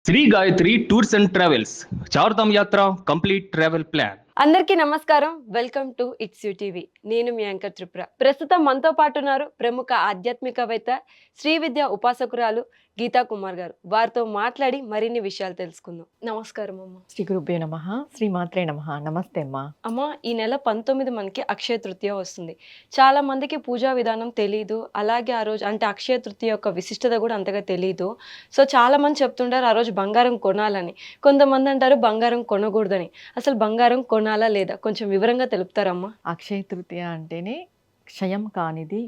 Shri Gayatri tours and travels Chardham యాత్ర complete travel plan. అందరికీ నమస్కారం. Welcome to it's you TV. నేను మీ యాంకర్ త్రిపుర. ప్రస్తుతం మనతో పాటు ఉన్నారు ప్రముఖ ఆధ్యాత్మికవేత్త, శ్రీ విద్య ఉపాసకురాలు గీతా కుమార్ గారు. వారితో మాట్లాడి మరిన్ని విషయాలు తెలుసుకుందాం. నమస్కారం అమ్మ. శ్రీ గురుభ్యో నమః. శ్రీ మాత్రే నమః. నమస్తే అమ్మా. అమ్మ, ఈ నెల 19 మనకి అక్షయ తృతీయ వస్తుంది. చాలా మందికి పూజా విధానం తెలీదు. అలాగే ఆ రోజు అంటే అక్షయ తృతీయ యొక్క విశిష్టత కూడా అంతగా తెలీదు. సో చాలా మంది చెప్తుంటారు ఆ రోజు బంగారం కొనాలని. కొంతమంది అంటారు బంగారం కొనకూడదని. అసలు బంగారం కొనాలా లేదా కొంచెం వివరంగా తెలుపుతారమ్మా? అక్షయ తృతీయ అంటేనే క్షయం కానిది,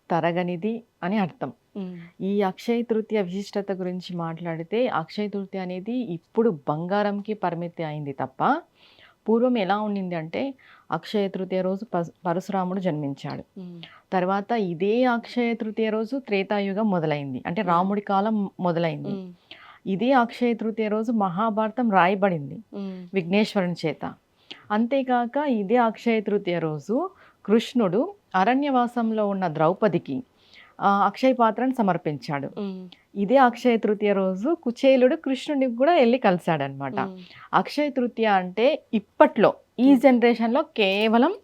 తరగనిది అని అర్థం. ఈ అక్షయ తృతీయ విశిష్టత గురించి మాట్లాడితే అక్షయ తృతీయ అనేది ఇప్పుడు బంగారంకి పరిమితి అయింది తప్ప పూర్వం ఎలా ఉండింది అంటే అక్షయ తృతీయ రోజు పరశురాముడు జన్మించాడు. తర్వాత ఇదే అక్షయ తృతీయ రోజు త్రేతాయుగం మొదలైంది, అంటే రాముడి కాలం మొదలైంది. ఇదే అక్షయ తృతీయ రోజు మహాభారతం రాయబడింది విఘ్నేశ్వరుని చేత. అంతేకాక ఇదే అక్షయ తృతీయ రోజు కృష్ణుడు అరణ్యవాసంలో ఉన్న ద్రౌపదికి అక్షయ పాత్రను సమర్పించాడు. ఇదే అక్షయ తృతీయ రోజు కుచేలుడు కృష్ణుడికి కూడా వెళ్ళి కలిశాడనమాట. అక్షయ తృతీయ అంటే ఇప్పట్లో ఈ జనరేషన్లో కేవలం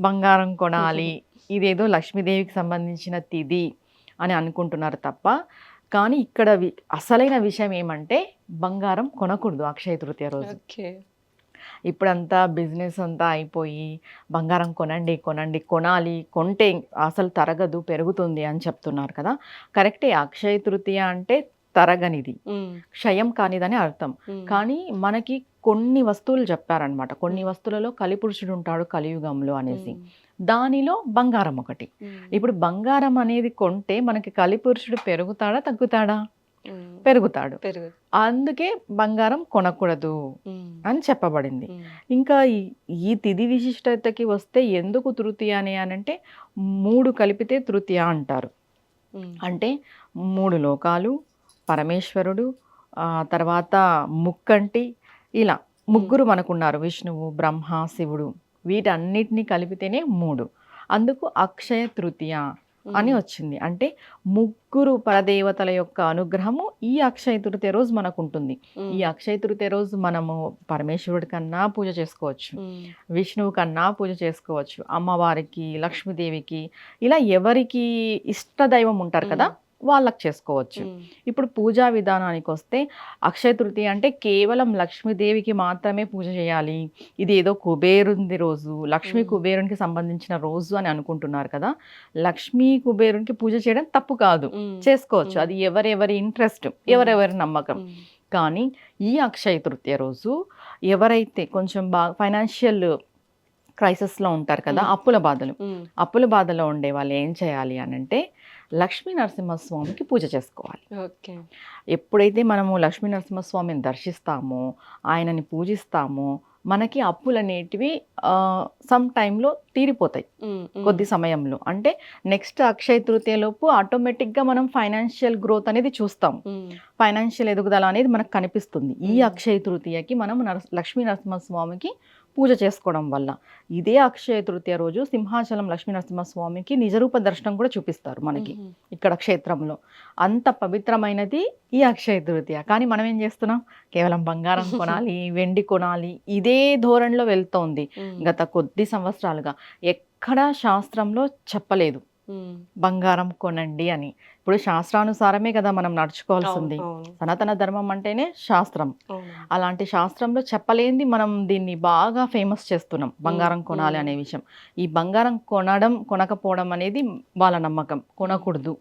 బంగారం కొనాలి, ఇదేదో లక్ష్మీదేవికి సంబంధించిన తిథి అని అనుకుంటున్నారు తప్ప, కానీ ఇక్కడ అసలైన విషయం ఏమంటే బంగారం కొనకూడదు అక్షయ తృతీయ రోజు. ఇప్పుడంతా బిజినెస్ అంతా అయిపోయి బంగారం కొనండి కొనండి కొనాలి, కొంటే అసలు తరగదు పెరుగుతుంది అని చెప్తున్నారు కదా. కరెక్టే, అక్షయ తృతీయ అంటే తరగనిది, క్షయం కానిదని అర్థం. కానీ మనకి కొన్ని వస్తువులు చెప్పారనమాట. కొన్ని వస్తువులలో కలిపురుషుడు ఉంటాడు కలియుగంలో అనేసి, దానిలో బంగారం ఒకటి. ఇప్పుడు బంగారం అనేది కొంటే మనకి కలిపురుషుడు పెరుగుతాడా తగ్గుతాడా? పెరుగుతాడు. అందుకే బంగారం కొనకూడదు అని చెప్పబడింది. ఇంకా ఈ తిథి విశిష్టతకి వస్తే ఎందుకు తృతీయ అని అంటే 3 కలిపితే తృతీయ అంటారు. అంటే 3 లోకాలు, పరమేశ్వరుడు, తర్వాత ముక్కంటి, ఇలా ముగ్గురు మనకున్నారు, విష్ణువు, బ్రహ్మ, శివుడు. వీటన్నిటిని కలిపితేనే 3. అందుకు అక్షయ తృతీయ అని వచ్చింది. అంటే ముగ్గురు పరదేవతల యొక్క అనుగ్రహము ఈ అక్షయ తృతీయ రోజు మనకు ఉంటుంది. ఈ అక్షయ తృతీయ రోజు మనము పరమేశ్వరుడి కన్నా పూజ చేసుకోవచ్చు, విష్ణువు కన్నా పూజ చేసుకోవచ్చు, అమ్మవారికి, లక్ష్మీదేవికి, ఇలా ఎవరికి ఇష్ట దైవం ఉంటారు కదా వాళ్ళకి చేసుకోవచ్చు. ఇప్పుడు పూజా విధానానికి వస్తే అక్షయ తృతీయ అంటే కేవలం లక్ష్మీదేవికి మాత్రమే పూజ చేయాలి, ఇది ఏదో కుబేరుంది రోజు, లక్ష్మీ కుబేరునికి సంబంధించిన రోజు అని అనుకుంటున్నారు కదా. లక్ష్మీ కుబేరునికి పూజ చేయడం తప్పు కాదు, చేసుకోవచ్చు. అది ఎవరెవరి ఇంట్రెస్ట్, ఎవరెవరి నమ్మకం. కానీ ఈ అక్షయ తృతీయ రోజు ఎవరైతే కొంచెం బాగా ఫైనాన్షియల్ క్రైసిస్లో ఉంటారు కదా, అప్పుల బాధలో ఉండే వాళ్ళు ఏం చేయాలి అని అంటే లక్ష్మీ నరసింహస్వామికి పూజ చేసుకోవాలి. ఎప్పుడైతే మనము లక్ష్మీ నరసింహస్వామిని దర్శిస్తామో, ఆయనని పూజిస్తామో, మనకి అప్పులు అనేటివి సమ్ టైంలో తీరిపోతాయి కొద్ది సమయంలో. అంటే నెక్స్ట్ అక్షయ తృతీయ లోపు ఆటోమేటిక్గా మనం ఫైనాన్షియల్ గ్రోత్ అనేది చూస్తాం, ఫైనాన్షియల్ ఎదుగుదల అనేది మనకు కనిపిస్తుంది ఈ అక్షయ తృతీయకి మనం లక్ష్మీ నరసింహస్వామికి పూజ చేసుకోవడం వల్ల. ఇదే అక్షయ తృతీయ రోజు సింహాచలం లక్ష్మీ నరసింహస్వామికి నిజరూప దర్శనం కూడా చూపిస్తారు మనకి ఇక్కడ క్షేత్రంలో. అంత పవిత్రమైనది ఈ అక్షయ తృతీయ. కానీ మనం ఏం చేస్తున్నాం, కేవలం బంగారం కొనాలి, వెండి కొనాలి, ఇదే ధోరణిలో వెళ్తోంది గత కొద్ది సంవత్సరాలుగా. ఎక్కడా శాస్త్రంలో చెప్పలేదు బంగారం కొనండి అని. ఇప్పుడు శాస్త్రానుసారమే కదా మనం నడుచుకోవాల్సింది. సనాతన ధర్మం అంటేనే శాస్త్రం. అలాంటి శాస్త్రంలో చెప్పలేంది మనం దీన్ని బాగా ఫేమస్ చేస్తున్నాం, బంగారం కొనాలి అనే విషయం. ఈ బంగారం కొనడం కొనకపోవడం అనేది వాళ్ళ నమ్మకం, కొనకూడదు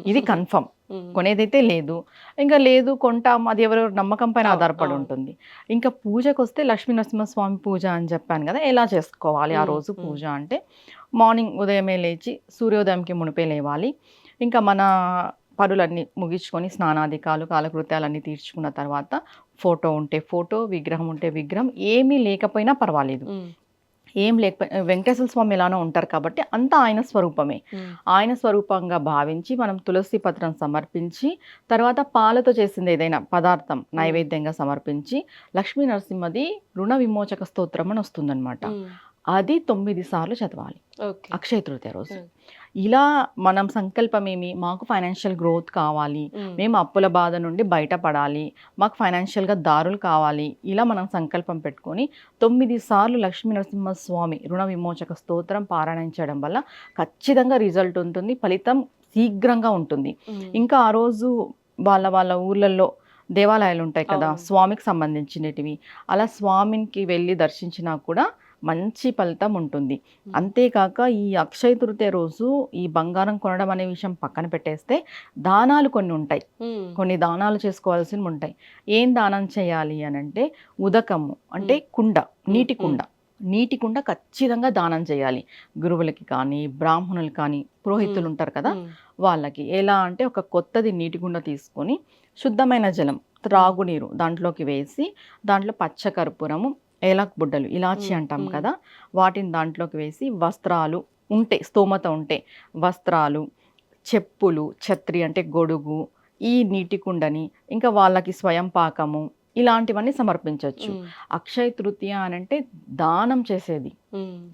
ఇది కన్ఫర్మ్. కొనేదైతే లేదు, ఇంకా లేదు కొంటాం, అది ఎవరెవరి నమ్మకం పైన ఆధారపడి ఉంటుంది. ఇంకా పూజకు వస్తే లక్ష్మీ నరసింహస్వామి పూజ అని చెప్పాను కదా, ఎలా చేసుకోవాలి ఆ రోజు పూజ అంటే మార్నింగ్ ఉదయమే లేచి సూర్యోదయంకి మునిపే లేవాలి. ఇంకా మన పనులన్నీ ముగించుకొని స్నానాధికాలు కాలకృత్యాలన్నీ తీర్చుకున్న తర్వాత ఫోటో ఉంటే ఫోటో, విగ్రహం ఉంటే విగ్రహం, ఏమీ లేకపోయినా పర్వాలేదు, ఏం లేకపోయినా వెంకటేశ్వర స్వామి ఎలానో ఉంటారు కాబట్టి అంతా ఆయన స్వరూపమే. ఆయన స్వరూపంగా భావించి మనం తులసి పత్రం సమర్పించి తర్వాత పాలతో చేసింది ఏదైనా పదార్థం నైవేద్యంగా సమర్పించి లక్ష్మీ నరసింహది రుణ విమోచక స్తోత్రం అని వస్తుందన్నమాట. అది 9 సార్లు చదవాలి అక్షయ తృతీయ రోజు. ఇలా మనం సంకల్పం ఏమి, మాకు ఫైనాన్షియల్ గ్రోత్ కావాలి, మేము అప్పుల బాధ నుండి బయటపడాలి, మాకు ఫైనాన్షియల్గా దారులు కావాలి, ఇలా మనం సంకల్పం పెట్టుకొని 9 సార్లు లక్ష్మీ నరసింహస్వామి రుణ విమోచక స్తోత్రం పారాయణించడం వల్ల ఖచ్చితంగా రిజల్ట్ ఉంటుంది, ఫలితం శీఘ్రంగా ఉంటుంది. ఇంకా ఆ రోజు వాళ్ళ వాళ్ళ ఊర్లలో దేవాలయాలు ఉంటాయి కదా, అవును. స్వామికి సంబంధించినటివి, అలా స్వామికి వెళ్ళి దర్శించినా కూడా మంచి ఫలితం ఉంటుంది. అంతేకాక ఈ అక్షయ తృతీయ రోజు ఈ బంగారం కొనడం అనే విషయం పక్కన పెట్టేస్తే దానాలు కొన్ని ఉంటాయి, కొన్ని దానాలు చేసుకోవాల్సినవి ఉంటాయి. ఏం దానం చేయాలి అని అంటే ఉదకము అంటే కుండ, నీటి కుండ ఖచ్చితంగా దానం చేయాలి. గురువులకి కానీ, బ్రాహ్మణులు కానీ, పురోహితులు ఉంటారు కదా, వాళ్ళకి. ఎలా అంటే ఒక కొత్తది నీటి కుండ తీసుకొని శుద్ధమైన జలం, త్రాగునీరు దాంట్లోకి వేసి, దాంట్లో పచ్చకర్పూరము, ఏలక్ బుడ్డలు, ఇలాచి అంటాం కదా, వాటిని దాంట్లోకి వేసి, వస్త్రాలు ఉంటే, స్తోమత ఉంటే వస్త్రాలు, చెప్పులు, ఛత్రి అంటే గొడుగు, ఈ నీటి కుండని, ఇంకా వాళ్ళకి స్వయం పాకము, ఇలాంటివన్నీ సమర్పించవచ్చు. అక్షయ తృతీయ అని అంటే దానం చేసేది,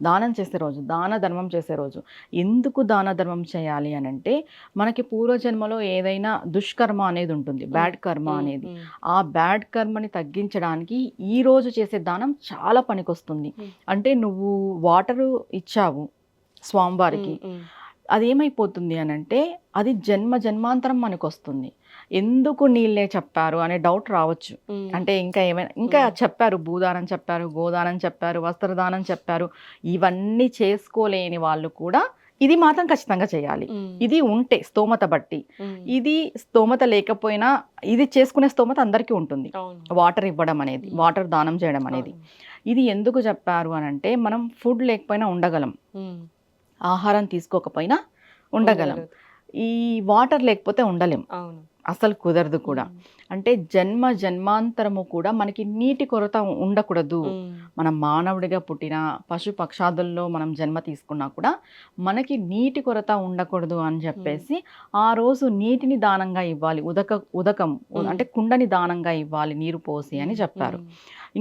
దానం చేసే రోజు, దాన ధర్మం చేసే రోజు. ఎందుకు దాన ధర్మం చేయాలి అని అంటే మనకి పూర్వజన్మలో ఏదైనా దుష్కర్మ అనేది ఉంటుంది, బ్యాడ్ కర్మ అనేది. ఆ బ్యాడ్ కర్మని తగ్గించడానికి ఈ రోజు చేసే దానం చాలా పనికొస్తుంది. అంటే నువ్వు వాటరు ఇచ్చావు స్వామివారికి, అదేమైపోతుంది అని అంటే అది జన్మ జన్మాంతరం మనకు వస్తుంది. ఎందుకు నీళ్ళే చెప్పారు అనే డౌట్ రావచ్చు. అంటే ఇంకా ఏమైనా, ఇంకా చెప్పారు, భూదానం చెప్పారు, గోదానం చెప్పారు, వస్త్రదానం చెప్పారు, ఇవన్నీ చేసుకోలేని వాళ్ళు కూడా ఇది మాత్రం ఖచ్చితంగా చేయాలి. ఇది ఉంటే స్తోమత బట్టి, ఇది స్తోమత లేకపోయినా ఇది చేసుకునే స్తోమత అందరికీ ఉంటుంది. వాటర్ ఇవ్వడం అనేది, వాటర్ దానం చేయడం అనేది. ఇది ఎందుకు చెప్పారు అని అంటే మనం ఫుడ్ లేకపోయినా ఉండగలం, ఆహారం తీసుకోకపోయినా ఉండగలం, ఈ వాటర్ లేకపోతే ఉండలేం, అసలు కుదరదు కూడా. అంటే జన్మ జన్మాంతరము కూడా మనకి నీటి కొరత ఉండకూడదు. మనం మానవుడిగా పుట్టిన పశు పక్షాదుల్లో మనం జన్మ తీసుకున్నా కూడా మనకి నీటి కొరత ఉండకూడదు అని చెప్పేసి ఆ రోజు నీటిని దానంగా ఇవ్వాలి, ఉదకం అంటే కుండని దానంగా ఇవ్వాలి నీరు పోసి అని చెప్పారు.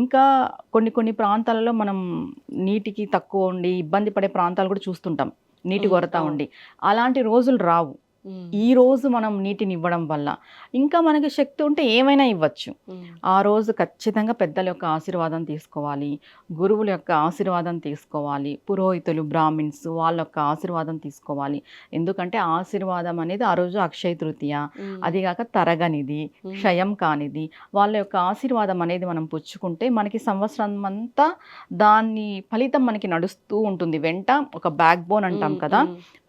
ఇంకా కొన్ని ప్రాంతాలలో మనం నీటికి తక్కువ ఉండి ఇబ్బంది పడే ప్రాంతాలు కూడా చూస్తుంటాం, నీటి కొరత ఉండి. అలాంటి రోజులు రావు ఈ రోజు మనం నీటిని ఇవ్వడం వల్ల. ఇంకా మనకి శక్తి ఉంటే ఏమైనా ఇవ్వచ్చు. ఆ రోజు ఖచ్చితంగా పెద్దల యొక్క ఆశీర్వాదం తీసుకోవాలి, గురువుల యొక్క ఆశీర్వాదం తీసుకోవాలి, పురోహితులు, బ్రాహ్మిన్స్ వాళ్ళ యొక్క ఆశీర్వాదం తీసుకోవాలి. ఎందుకంటే ఆశీర్వాదం అనేది ఆ రోజు అక్షయ తృతీయ, అదిగాక తరగనిది, క్షయం కానిది, వాళ్ళ యొక్క ఆశీర్వాదం అనేది మనం పుచ్చుకుంటే మనకి సంవత్సరం అంతా దాని ఫలితం మనకి నడుస్తూ ఉంటుంది. వెంట ఒక బ్యాక్ బోన్ అంటాం కదా,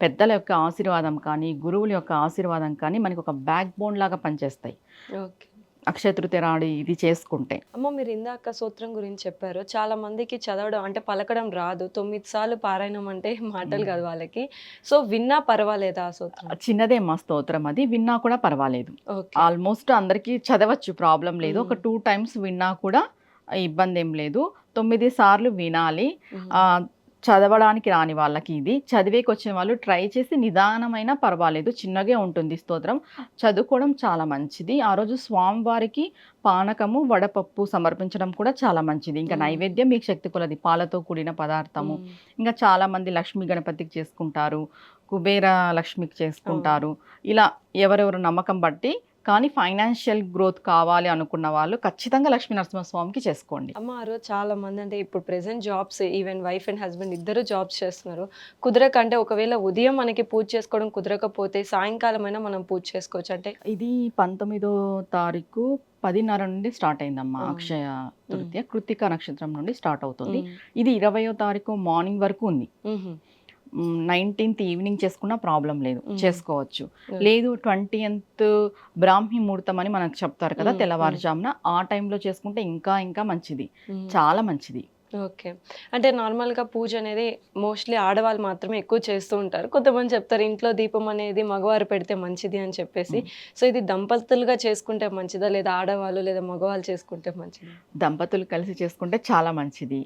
పెద్దల యొక్క ఆశీర్వాదం కానీ, గురువుల యొక్క ఆశీర్వాదం కానీ మనకి ఒక బ్యాక్ బోన్ లాగా పనిచేస్తాయి అక్షయ తృతీయ నాడు ఇది చేసుకుంటే. అమ్మ, మీరు ఇందాక సూత్రం గురించి చెప్పారు. చాలా మందికి చదవడం అంటే పలకడం రాదు, 9 సార్లు పారాయణం అంటే మాటలు కాదు వాళ్ళకి. సో విన్నా పర్వాలేదా ఆ సూత్రం? చిన్నదే మా స్తోత్రం, అది విన్నా కూడా పర్వాలేదు. ఆల్మోస్ట్ అందరికీ చదవచ్చు, ప్రాబ్లం లేదు. ఒక 2 times విన్నా కూడా ఇబ్బంది ఏం లేదు. 9 సార్లు వినాలి. చదవడానికి రాని వాళ్ళకి ఇది, చదివేకి వచ్చిన వాళ్ళు ట్రై చేసి నిదానమైనా పర్వాలేదు, చిన్నగా ఉంటుంది స్తోత్రం, చదువుకోవడం చాలా మంచిది. ఆ రోజు స్వామివారికి పానకము, వడపప్పు సమర్పించడం కూడా చాలా మంచిది. ఇంకా నైవేద్యం మీకు శక్తి కొలది, పాలతో కూడిన పదార్థము. ఇంకా చాలా మంది లక్ష్మీ గణపతికి చేసుకుంటారు, కుబేర లక్ష్మికి చేసుకుంటారు, ఇలా ఎవరెవరు నమ్మకం బట్టి. కానీ ఫైనాన్షియల్ గ్రోత్ కావాలి అనుకున్న వాళ్ళు ఖచ్చితంగా లక్ష్మీ నరసింహస్వామికి చేసుకోండి. అమ్మ, ఆ రోజు చాలా మంది అంటే ఇప్పుడు present jobs, even wife and husband ఇద్దరు జాబ్స్ చేస్తున్నారు. కుదరకంటే ఒకవేళ ఉదయం మనకి పూజ చేసుకోవడం కుదరకపోతే సాయంకాలం అయినా మనం పూజ చేసుకోవచ్చు. అంటే ఇది 19వ తారీఖు 10:30 నుండి స్టార్ట్ అయిందమ్మా అక్షయ తృతీయ. కృత్తిక నక్షత్రం నుండి స్టార్ట్ అవుతుంది. ఇది 20వ తారీఖు మార్నింగ్ వరకు ఉంది. 19th ఈవినింగ్ చేసుకున్నా ప్రాబ్లం లేదు, చేసుకోవచ్చు. లేదు 20th బ్రాహ్మీ ముహూర్తం అని మనకు చెప్తారు కదా, తెల్లవారుజామున, ఆ టైంలో చేసుకుంటే ఇంకా ఇంకా మంచిది, చాలా మంచిది. ఓకే. అంటే నార్మల్గా పూజ అనేది మోస్ట్లీ ఆడవాళ్ళు మాత్రమే ఎక్కువ చేస్తూ ఉంటారు. కొంతమంది చెప్తారు ఇంట్లో దీపం అనేది మగవారు పెడితే మంచిది అని చెప్పేసి. సో ఇది దంపతులుగా చేసుకుంటే మంచిదా, లేదా ఆడవాళ్ళు లేదా మగవాళ్ళు చేసుకుంటే మంచిది? దంపతులు కలిసి చేసుకుంటే చాలా మంచిది.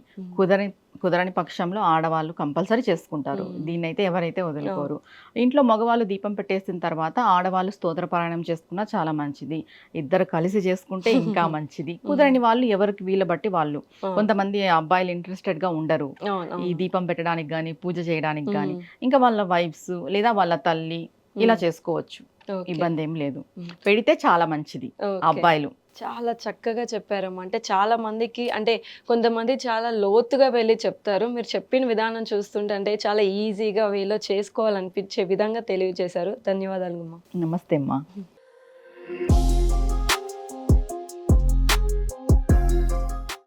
కుదరని పక్షంలో ఆడవాళ్ళు కంపల్సరీ చేసుకుంటారు. దీన్నైతే ఎవరైతే వదులుకోరు. ఇంట్లో మగవాళ్ళు దీపం పెట్టేసిన తర్వాత ఆడవాళ్ళు స్తోత్రపారాయణం చేసుకున్నా చాలా మంచిది. ఇద్దరు కలిసి చేసుకుంటే ఇంకా మంచిది. కుదరని వాళ్ళు ఎవరికి వీలు బట్టి వాళ్ళు. కొంతమంది అబ్బాయి అబ్బాయిలు ఇంట్రెస్టెడ్ గా ఉండరు అవును, ఈ అవును. దీపం పెట్టడానికి కానీ పూజ చేయడానికి కానీ. మ్మ్. ఇంకా వాళ్ళ వైఫ్స్ లేదా వాళ్ళ తల్లి ఇలా చేసుకోవచ్చు, ఓకే. ఇబ్బంది ఏం లేదు. మ్మ్. పెడితే చాలా మంచిది ఓకే. అబ్బాయిలు. చాలా చక్కగా చెప్పారమ్మా. అంటే చాలా మందికి అంటే కొంతమంది చాలా లోతుగా వెళ్ళి చెప్తారు. మీరు చెప్పిన విధానం చూస్తుంటే అంటే చాలా ఈజీగా వేలో చేసుకోవాలనిపించే విధంగా తెలియజేశారు. ధన్యవాదాలు అమ్మా. నమస్తే అమ్మా.